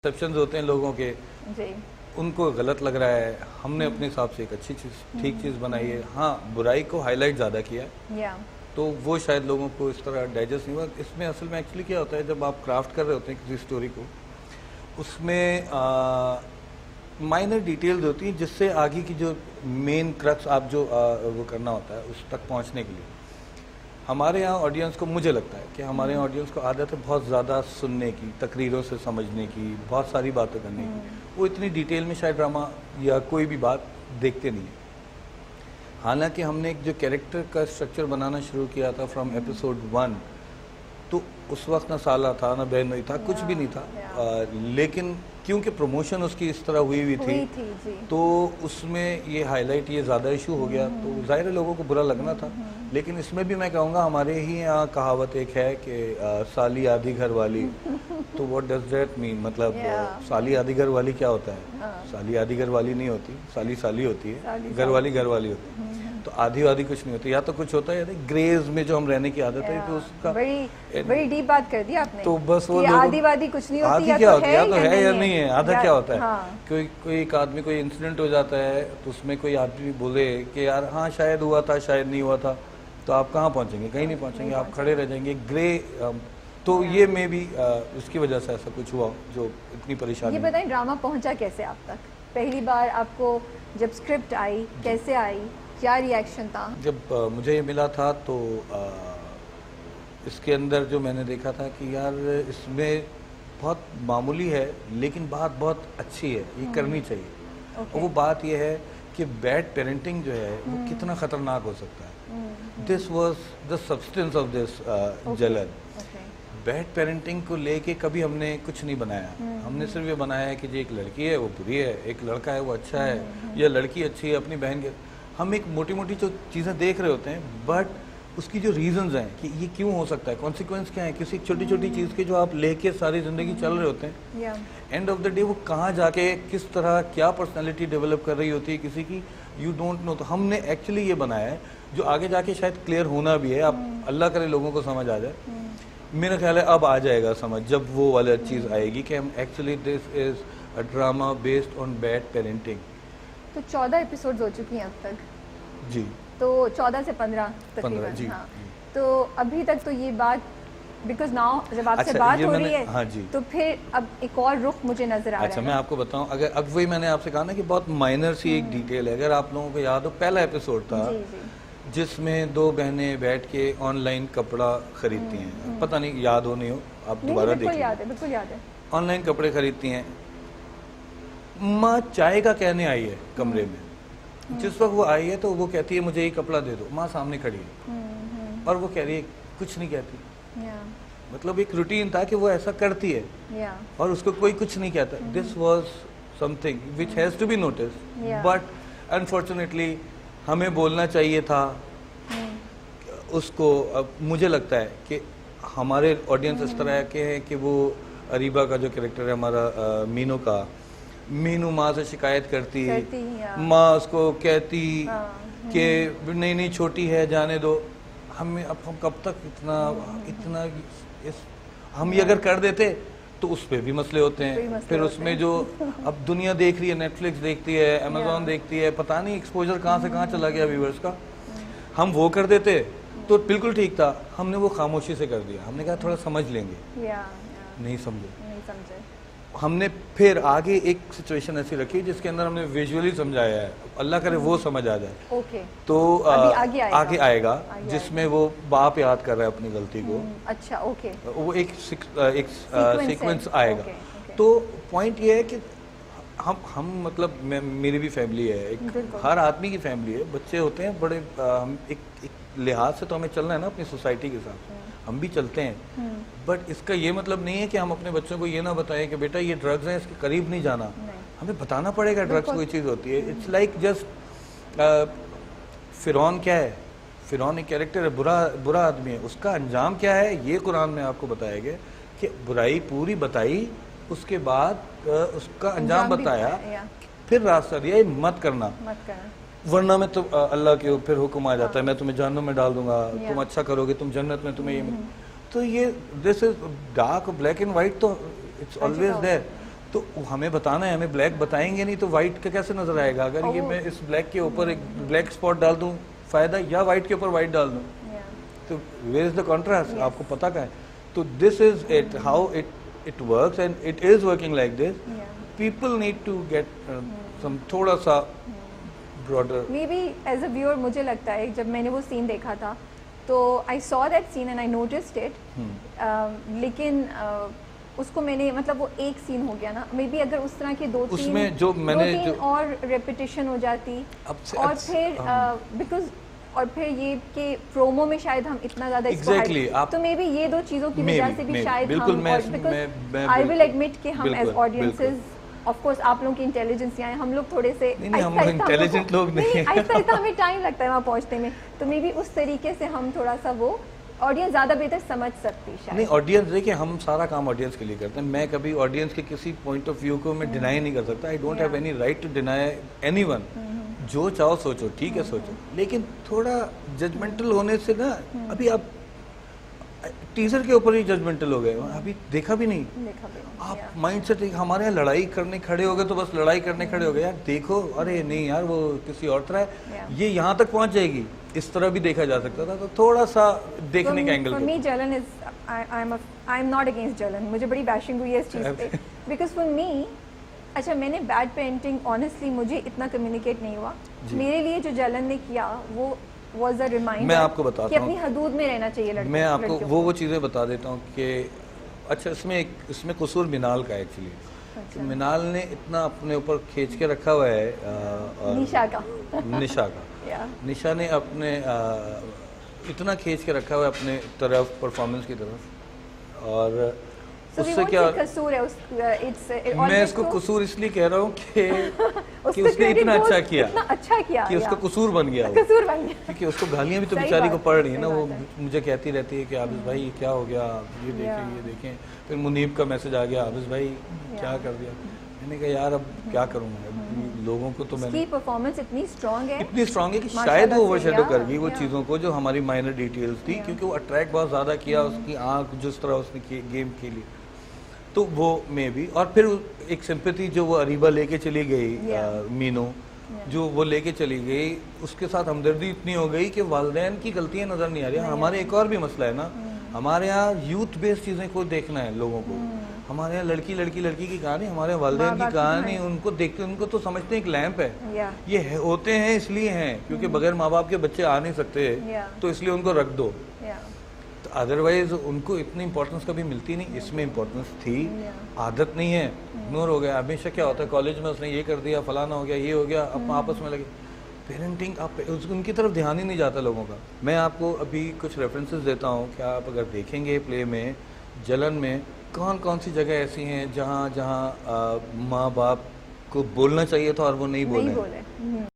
Perceptions होते हैं लोगों के, जी। उनको गलत लग रहा है। हमने अपने हिसाब से एक अच्छी चीज़, ठीक चीज़ बनाई है। हाँ, बुराई को हाईलाइट ज़्यादा किया है, या तो वो शायद लोगों को इस तरह डाइजेस्ट नहीं हुआ। इसमें असल में एक्चुअली क्या होता है, जब आप क्राफ्ट कर रहे होते हैं किसी स्टोरी को, उसमें माइनर डिटेल्स होती हैं जिससे आगे की जो मेन क्रक्स आप जो वो करना होता है उस तक पहुंचने के लिए। हमारे यहाँ ऑडियंस को, मुझे लगता है कि हमारे यहाँ ऑडियंस को आदत है बहुत ज़्यादा सुनने की, तकरीरों से समझने की, बहुत सारी बातें करने की। वो इतनी डिटेल में शायद ड्रामा या कोई भी बात देखते नहीं है। हालांकि हमने एक जो कैरेक्टर का स्ट्रक्चर बनाना शुरू किया था फ्रॉम एपिसोड 1, तो उस वक्त ना साला था ना बहन नहीं था, कुछ भी नहीं था। लेकिन क्योंकि प्रमोशन उसकी इस तरह हुई थी जी। तो उसमें ये हाईलाइट, ये ज़्यादा इशू हो गया, तो ज़ाहिर है लोगों को बुरा लगना था। लेकिन इसमें भी मैं कहूँगा, हमारे ही यहाँ कहावत एक है कि साली आधी घर वाली। तो व्हाट डज दैट मीन, मतलब साली आधी घर वाली क्या होता है? साली आधी घर वाली नहीं होती, साली साली होती है, घर वाली होती है। तो आधी वादी कुछ नहीं होती, या तो कुछ होता है ग्रेज में जो हम रहने की आदत है, तो उसका बड़ी डीप बात कर दी आपने। तो बस वो आधी वादी कुछ नहीं होती, आधी क्या होती है, या तो है या नहीं है, आधा क्या होता है। हाँ। कोई एक आदमी, कोई इंसिडेंट हो जाता है तो उसमें कोई आदमी बोले कि यार हाँ शायद हुआ था, शायद नहीं हुआ था, तो आप कहाँ पहुँचेंगे? कहीं नहीं पहुँचेंगे, आप खड़े रह जाएंगे ग्रे। तो ये में भी इसकी वजह से ऐसा कुछ हुआ जो इतनी परेशानी। ये बताएं, ड्रामा पहुंचा कैसे आप तक? पहली बार आपको जब स्क्रिप्ट आई, कैसे आई, क्या रिएक्शन था? जब मुझे ये मिला था तो इसके अंदर जो मैंने देखा था कि यार इसमें बहुत मामूली है लेकिन बात बहुत अच्छी है, ये करनी चाहिए। और वो बात ये है कि बैड पेरेंटिंग जो है वो कितना ख़तरनाक हो सकता है। This was the substance of this जलन। बैड पेरेंटिंग को लेके कभी हमने कुछ नहीं बनाया। हमने सिर्फ ये बनाया है कि जी एक लड़की है वो बुरी है, एक लड़का है वो अच्छा है, या लड़की अच्छी है अपनी बहन के। हम एक मोटी मोटी जो चीज़ें देख रहे होते हैं, बट उसकी जो रीजंस हैं कि ये क्यों हो सकता है, कॉन्सिक्वेंस क्या है किसी छोटी छोटी चीज़ के, जो आप लेके सारी ज़िंदगी चल रहे होते हैं, एंड ऑफ द डे वो कहाँ जाके किस तरह क्या पर्सनैलिटी डेवलप कर रही होती है किसी की, यू डोंट नो। तो हमने एक्चुअली ये बनाया है जो आगे जाके शायद क्लियर होना भी है। अब अल्लाह करे लोगों को समझ आ जाए। मेरा ख्याल है अब आ जाएगा समझ, जब वो वाला चीज़ आएगी कि हम actually this is a drama based on bad parenting. तो 14 एपिसोड्स हो चुकी हैं अब तक जी। तो 14 से 15 तकरीबन। जी। हाँ। तो अभी तक तो ये बात, बिकॉज नाउ जब आपसे बात हो रही है, हाँ जी, तो फिर अब एक और रुख मुझे नजर आ रहा है। अच्छा मैं आपको बताऊं, अगर अब वही मैंने आपसे कहा ना कि बहुत माइनर सी एक डिटेल है। अगर आप लोगों को याद हो, पहला एपिसोड था जिसमें दो बहनें बैठ के ऑनलाइन कपड़ा खरीदती हैं। पता नहीं याद हो नहीं हो, आप दोबारा देखिए। बिल्कुल याद है। ऑनलाइन कपड़े खरीदती हैं। माँ चाय का कहने आई है कमरे में। जिस वक्त वो आई है तो वो कहती है मुझे ये कपड़ा दे दो। माँ सामने खड़ी है और वो कह रही है, कुछ नहीं कहती। मतलब एक रूटीन था कि वो ऐसा करती है और उसको कोई कुछ नहीं कहता। This was something which has to be notice, but unfortunately हमें बोलना चाहिए था उसको। अब मुझे लगता है कि हमारे ऑडियंस इस तरह के हैं कि वो अरीबा का जो कैरेक्टर है हमारा, मीनू का, मीनू माँ से शिकायत करती है, माँ उसको कहती कि नहीं नहीं छोटी है जाने दो। हमें अब हम कब तक इतना हम ये अगर कर देते तो उस पर भी मसले होते हैं। फिर उसमें जो अब दुनिया देख रही है, नेटफ्लिक्स देखती है, अमेजोन देखती है, पता नहीं एक्सपोजर कहाँ से कहाँ चला गया व्यूअर्स का। हम वो कर देते तो बिल्कुल ठीक था, हमने वो खामोशी से कर दिया। हमने कहा थोड़ा समझ लेंगे, नहीं समझे। हमने फिर आगे एक सिचुएशन ऐसी रखी जिसके अंदर हमने विजुअली समझाया है, अल्लाह करे वो समझ आ जाए। तो आगे आएगा जिसमें वो बाप याद कर रहा है अपनी गलती को। अच्छा, ओके। वो एक सीक्वेंस आएगा। तो पॉइंट ये है कि हम मतलब मेरी भी फैमिली है, हर आदमी की फैमिली है, बच्चे होते हैं बड़े। हम एक लिहाज से तो हमें चलना है ना अपनी सोसाइटी के साथ, हम भी चलते हैं। बट इसका ये मतलब नहीं है कि हम अपने बच्चों को ये ना बताएं कि बेटा ये ड्रग्स हैं, इसके करीब नहीं जाना। हमें बताना पड़ेगा ड्रग्स कोई चीज़ होती है। इट्स लाइक जस्ट फिरौन क्या है, फिरौन एक कैरेक्टर है, बुरा आदमी है, उसका अंजाम क्या है ये कुरान में आपको बताया गया कि बुराई पूरी बताई, उसके बाद उसका अंजाम बताया, फिर रास्ता दिया मत करना, वरना मैं तो अल्लाह के फिर हुक्म आ जाता है मैं तुम्हें जहन्नम में डाल दूंगा, तुम अच्छा करोगे तुम जन्नत में, तुम्हें ये तो ये this is dark black and white, तो इट्स ऑलवेज देयर। तो हमें बताना है, हमें ब्लैक बताएंगे नहीं तो वाइट का कैसे नजर आएगा? अगर ये Oh. मैं इस ब्लैक के ऊपर एक ब्लैक स्पॉट डाल दूं फायदा, या वाइट के ऊपर वाइट डाल दूं, Yeah. तो where is the contrast? Yes. आपको पता का है? तो this is it, how it works and it is working like this. Yeah. People need to get some थोड़ा सा broader. Maybe as a viewer मुझे लगता है जब मैंने वो सीन देखा था तो I saw that scene and I noticed it, लेकिन उसको मैंने मतलब वो एक सीन हो गया ना, मे बी अगर उस तरह के उसमें जो मैंने जो और रेपिटेशन हो जाती और फिर बिकॉज और फिर ये कि प्रोमो में शायद हम इतना ज़्यादा Exactly, आप तो मे बी ये दो चीज़ों की वजह से भी शायद बिल्कुल हम, मैं बिकॉज आई विल एडमिट कि हम एज ऑडियंसेस ऑफ कोर्स आप लोगों की इंटेलिजेंस यहाँ है, हम लोग थोड़े से नहीं, हम इंटेलिजेंट लोग नहीं हैं. आहिस्ता हमें टाइम लगता है वहाँ पहुँचने में, तो मे बी उस तरीके से हम थोड़ा सा वो ऑडियंस ज़्यादा बेहतर समझ सकती शायद. नहीं, ऑडियंस देखिए, हम सारा काम ऑडियंस के लिए करते हैं. मैं कभी ऑडियंस के किसी पॉइंट ऑफ व्यू को मैं डिनाई नहीं कर सकता. I don't have any right to deny anyone. जो चाहो सोचो, ठीक है सोचो, लेकिन थोड़ा जजमेंटल होने से ना, अभी आप टीजर के ऊपर ही जजमेंटल हो गए, अभी देखा भी नहीं. देखा भी नहीं, आप माइंड सेट, हमारे यहाँ लड़ाई करने खड़े हो गए तो बस लड़ाई करने खड़े हो गए. यार देखो, अरे नहीं यार वो किसी और तरह है, ये यहाँ तक पहुँच जाएगी, इस तरह भी देखा जा सकता था. तो थोड़ा सा देखने का एंगल. फॉर मी जलन is I am not against जलन. मुझे बड़ी बैशिंग हुई है इस चीज़ पे बिकॉज फॉर मी, अच्छा मैंने बैड पेंटिंग ऑनेस्टली मुझे इतना कम्युनिकेट नहीं हुआ. मेरे लिए जो जलन ने किया वो वाज अ रिमाइंडर. मैं आपको बताता हूँ कि अपनी हदूद में रहना चाहिए लड़कों. मैं आपको वो चीज़ें बता देता हूँ कि अच्छा इसमें कसूर मिनाल का एक्चुअली. तो मिनाल ने इतना अपने ऊपर खींच के रखा हुआ है निशा का निशा ने अपने इतना खींच के रखा हुआ है अपने तरफ, परफॉर्मेंस की तरफ, और उससे क्या कसूर है मैं इसको कसूर इसलिए कह रहा हूँ कि उसने इतना अच्छा किया कि उसका कसूर बन गया, क्योंकि उसको गालियाँ भी तो बेचारी को पड़ रही है ना. वो मुझे कहती रहती है कि आबिस भाई क्या हो गया, ये देखें. फिर मुनीब का मैसेज आ गया, आबिस भाई क्या कर दिया. मैंने कहा यार अब क्या करूँगा, लोगों को तो मैंने परफॉर्मेंस इतनी स्ट्रांग है कि शायद वो ओवरशैडो कर गई वो चीज़ों को जो हमारी माइनर डिटेल्स थी, क्योंकि वो अट्रैक्ट बहुत ज़्यादा किया. उसकी आँख जिस तरह उसने गेम खेली, तो वो मे भी. और फिर एक सिंपैथी जो वो अरीबा लेके चली गई, मीनू जो वो लेके चली गई, उसके साथ हमदर्दी इतनी हो गई कि वालिदैन की गलतियां नज़र नहीं आ रही. हमारे एक और भी मसला है ना, हमारे यहाँ यूथ बेस्ड चीज़ें को देखना है लोगों को. हमारे यहाँ लड़की की कहानी, हमारे वालिदैन की कहानी, उनको देखते उनको तो समझते हैं एक लैंप है, ये होते हैं इसलिए हैं क्योंकि बगैर माँ बाप के बच्चे आ नहीं सकते, तो इसलिए उनको रख दो. तो अदरवाइज उनको इतनी इंपॉर्टेंस कभी मिलती नहीं. इसमें इंपॉर्टेंस थी, आदत नहीं है, इग्नोर हो गया. हमेशा क्या होता है कॉलेज में, उसने ये कर दिया, फलाना हो गया, ये हो गया, अब आपस में लगे. पेरेंटिंग आप उनकी तरफ ध्यान ही नहीं जाता लोगों का. मैं आपको अभी कुछ रेफरेंसेस देता हूँ कि आप अगर देखेंगे प्ले में, जलन में कौन कौन सी जगह ऐसी हैं जहाँ माँ बाप को बोलना चाहिए था और वो नहीं बोले.